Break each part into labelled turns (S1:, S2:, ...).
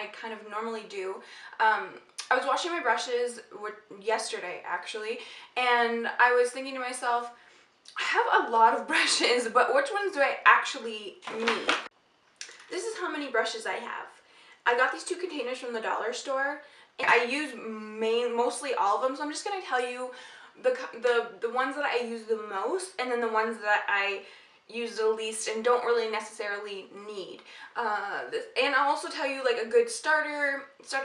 S1: I kind of normally do. I was washing my brushes yesterday actually, and I was thinking to myself, I have a lot of brushes, but which ones do I actually need? This is how many brushes I have. I got these 2 containers from the dollar store, and I use mostly all of them, so I'm just going to tell you the ones that I use the most, and then the ones that I use the least and don't really necessarily need. And I'll also tell you like a good starter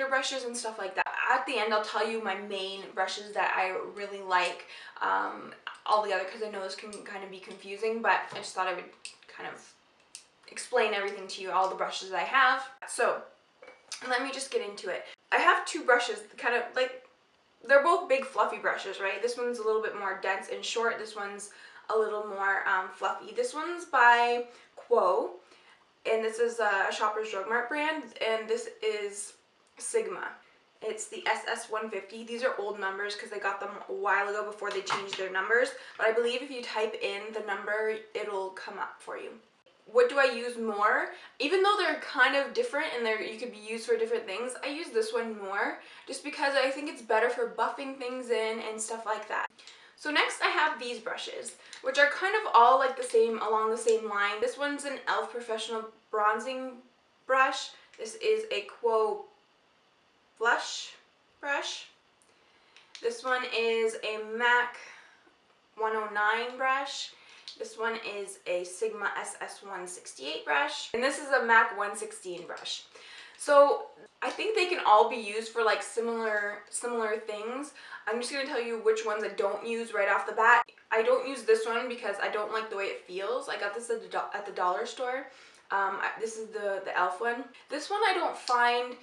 S1: brushes and stuff like that. At the end, I'll tell you my main brushes that I really like altogether, because I know this can kind of be confusing, but I just thought I would kind of explain everything to you, all the brushes I have. So let me just get into it. I have 2 brushes, kind of like, they're both big fluffy brushes, right? This one's a little bit more dense and short. This one's a little more fluffy. This one's by Quo, and this is a Shoppers Drug Mart brand, and this is Sigma. It's the SS150. These are old numbers because I got them a while ago before they changed their numbers, but I believe if you type in the number, it'll come up for you. What do I use more? Even though they're kind of different and you could be used for different things, I use this one more just because I think it's better for buffing things in and stuff like that. So next I have these brushes, which are kind of all like the same, along the same line. This one's an e.l.f. Professional Bronzing Brush. This is a Quo Blush Brush. This one is a MAC 109 brush. This one is a Sigma SS168 brush, and this is a MAC 116 brush. So I think they can all be used for like similar things. I'm just going to tell you which ones I don't use right off the bat. I don't use this one because I don't like the way it feels. I got this at the dollar store. This is the e.l.f. one. This one I don't find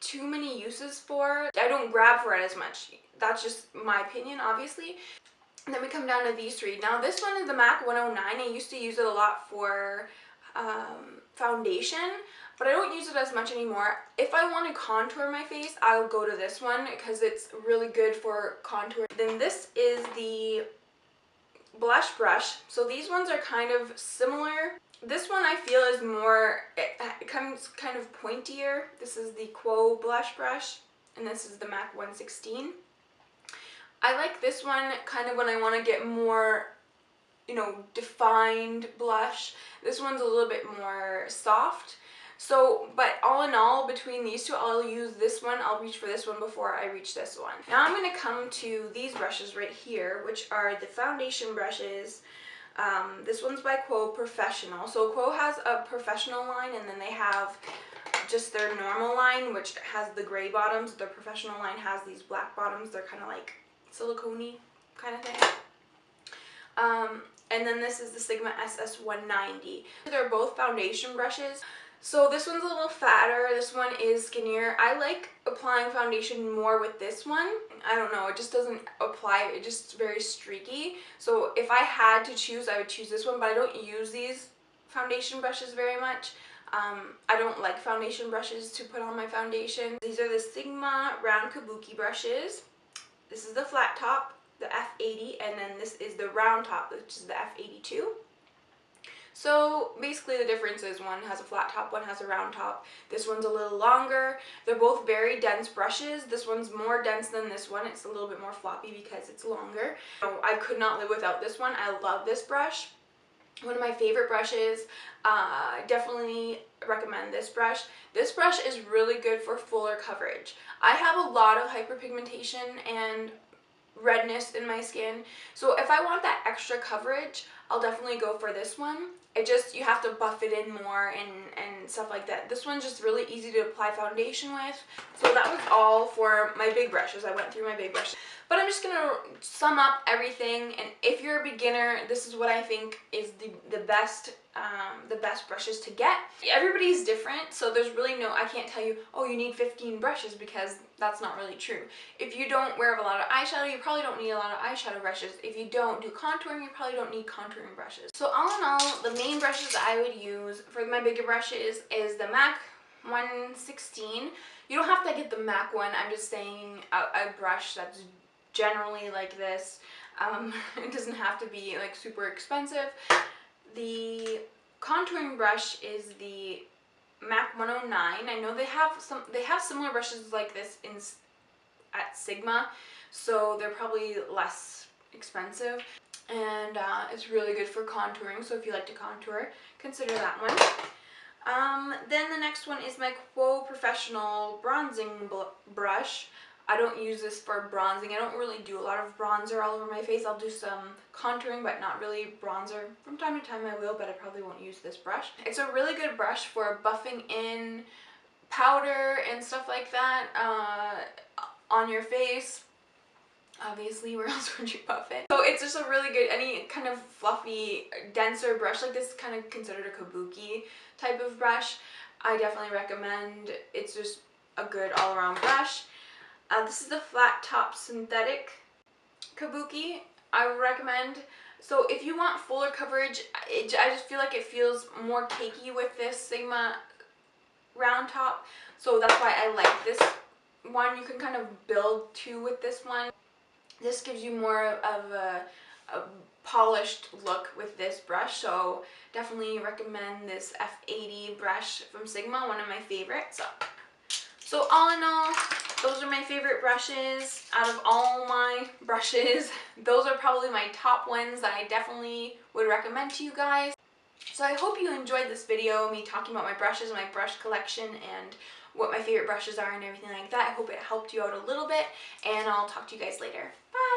S1: too many uses for. I don't grab for it as much. That's just my opinion, obviously. And then we come down to these 3. Now this one is the MAC 109. I used to use it a lot for foundation, but I don't use it as much anymore. If I want to contour my face, I'll go to this one because it's really good for contour. Then this is the blush brush. So these ones are kind of similar. This one I feel is more, it comes kind of pointier. This is the Quo blush brush, and this is the MAC 116. I like this one kind of when I want to get more, you know, defined blush. This one's a little bit more soft. So, but all in all, between these 2, I'll use this one. I'll reach for this one before I reach this one. Now I'm going to come to these brushes right here, which are the foundation brushes. This one's by Quo Professional. So Quo has a professional line, and then they have just their normal line, which has the gray bottoms. Their professional line has these black bottoms. They're kind of like silicone-y kind of thing. And then this is the Sigma SS190. They're both foundation brushes. So this one's a little fatter, this one is skinnier. I like applying foundation more with this one. I don't know, it just doesn't apply, it's just very streaky. So if I had to choose, I would choose this one, but I don't use these foundation brushes very much. I don't like foundation brushes to put on my foundation. These are the Sigma round Kabuki brushes. This is the flat top, the F80, and then this is the round top, which is the F82. So basically the difference is one has a flat top, one has a round top. This one's a little longer. They're both very dense brushes. This one's more dense than this one. It's a little bit more floppy because it's longer. So I could not live without this one. I love this brush. One of my favorite brushes. Definitely recommend this brush. This brush is really good for fuller coverage. I have a lot of hyperpigmentation and redness in my skin, so if I want that extra coverage, I'll definitely go for this one. It just, you have to buff it in more and stuff like that. This one's just really easy to apply foundation with. So that was all for my big brushes. I went through my big brushes. But I'm just going to sum up everything, and if you're a beginner, this is what I think is the best brushes to get. Everybody's different, so there's really no, I can't tell you, oh, you need 15 brushes, because that's not really true. If you don't wear a lot of eyeshadow, you probably don't need a lot of eyeshadow brushes. If you don't do contouring, you probably don't need contouring brushes. So all in all, the main brushes I would use for my bigger brushes is the MAC 116. You don't have to get the MAC one, I'm just saying a brush that's generally like this. It doesn't have to be like super expensive. The contouring brush is the MAC 109. I know they have similar brushes like this at Sigma, so they're probably less expensive. And it's really good for contouring, so if you like to contour, consider that one. Then the next one is my Quo Professional Bronzing Brush. I don't use this for bronzing. I don't really do a lot of bronzer all over my face. I'll do some contouring, but not really bronzer. From time to time I will, but I probably won't use this brush. It's a really good brush for buffing in powder and stuff like that on your face. Obviously, where else would you buff it? So it's just a really good, any kind of fluffy, denser brush like this is kind of considered a Kabuki type of brush. I definitely recommend. It's just a good all-around brush. This is the flat top synthetic Kabuki. I would recommend. So if you want fuller coverage, I just feel like it feels more cakey with this Sigma round top. So that's why I like this one. You can kind of build too with this one. This gives you more of a polished look with this brush, so definitely recommend this F80 brush from Sigma, one of my favorites. So all in all, those are my favorite brushes. Out of all my brushes, those are probably my top ones that I definitely would recommend to you guys. So I hope you enjoyed this video, me talking about my brushes, my brush collection, and what my favorite brushes are and everything like that. I hope it helped you out a little bit, and I'll talk to you guys later. Bye!